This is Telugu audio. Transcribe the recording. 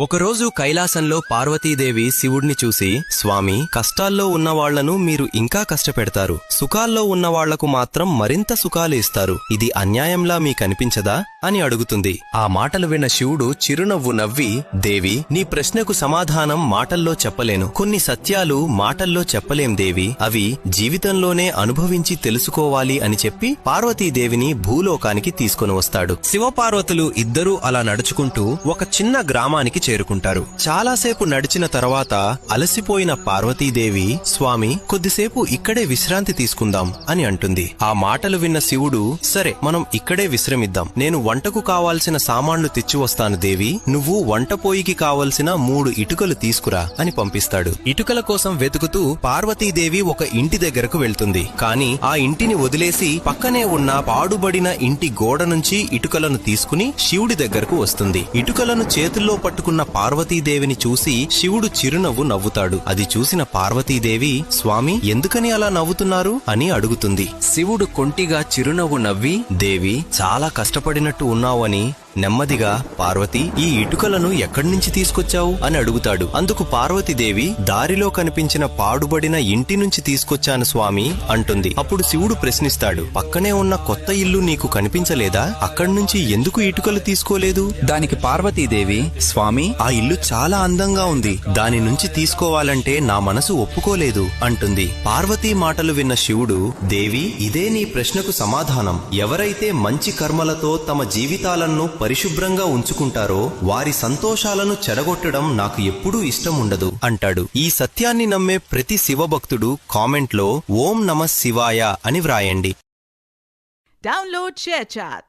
ఒకరోజు కైలాసంలో పార్వతీదేవి శివుడిని చూసి, స్వామి, కష్టాల్లో ఉన్నవాళ్లను మీరు ఇంకా కష్టపెడతారు, సుఖాల్లో ఉన్నవాళ్లకు మాత్రం మరింత సుఖాలు ఇస్తారు, ఇది అన్యాయంలా మీకనిపించదా అని అడుగుతుంది. ఆ మాటలు విన్న శివుడు చిరునవ్వు నవ్వి, దేవి, నీ ప్రశ్నకు సమాధానం మాటల్లో చెప్పలేను. కొన్ని సత్యాలు మాటల్లో చెప్పలేం దేవి, అవి జీవితంలోనే అనుభవించి తెలుసుకోవాలి అని చెప్పి పార్వతీదేవిని భూలోకానికి తీసుకొని వస్తాడు. శివపార్వతులు ఇద్దరూ అలా నడుచుకుంటూ ఒక చిన్న గ్రామానికి చేరుకుంటారు. చాలాసేపు నడిచిన తర్వాత అలసిపోయిన పార్వతీదేవి, స్వామి, కొద్దిసేపు ఇక్కడే విశ్రాంతి తీసుకుందాం అని అంటుంది. ఆ మాటలు విన్న శివుడు, సరే, మనం ఇక్కడే విశ్రమిద్దాం. నేను వంటకు కావాల్సిన సామాన్లు తెచ్చి వస్తాను దేవి, నువ్వు వంట పోయికి కావలసిన 3 ఇటుకలు తీసుకురా అని పంపిస్తాడు. ఇటుకల కోసం వెతుకుతూ పార్వతీదేవి ఒక ఇంటి దగ్గరకు వెళ్తుంది. కాని ఆ ఇంటిని వదిలేసి పక్కనే ఉన్న పాడుబడిన ఇంటి గోడ నుంచి ఇటుకలను తీసుకుని శివుడి దగ్గరకు వస్తుంది. ఇటుకలను చేతుల్లో పట్టుకున్న పార్వతీదేవిని చూసి శివుడు చిరునవ్వు నవ్వుతాడు. అది చూసిన పార్వతీదేవి, స్వామి, ఎందుకని అలా నవ్వుతున్నారు అని అడుగుతుంది. శివుడు కొంటిగా చిరునవ్వు నవ్వి, దేవి, చాలా కష్టపడినట్టు ఉన్నావని నెమ్మదిగా, పార్వతి, ఈ ఇటుకలను ఎక్కడ్నుంచి తీసుకొచ్చావు అని అడుగుతాడు. అందుకు పార్వతీదేవి, దారిలో కనిపించిన పాడుబడిన ఇంటి నుంచి తీసుకొచ్చాను స్వామి అంటుంది. అప్పుడు శివుడు ప్రశ్నిస్తాడు, పక్కనే ఉన్న కొత్త ఇల్లు నీకు కనిపించలేదా? అక్కడ్నుంచి ఎందుకు ఇటుకలు తీసుకోలేదు? దానికి పార్వతీదేవి, స్వామి, ఆ ఇల్లు చాలా అందంగా ఉంది, దాని నుంచి తీసుకోవాలంటే నా మనసు ఒప్పుకోలేదు అంటుంది. పార్వతీ మాటలు విన్న శివుడు, దేవి, ఇదే నీ ప్రశ్నకు సమాధానం. ఎవరైతే మంచి కర్మలతో తమ జీవితాలను పరిశుభ్రంగా ఉంచుకుంటారో వారి సంతోషాలను చెడగొట్టడం నాకు ఎప్పుడూ ఇష్టం ఉండదు అంటాడు. ఈ సత్యాన్ని నమ్మే ప్రతి శివభక్తుడు కామెంట్లో ఓం నమః శివాయ అని వ్రాయండి. Download ShareChat.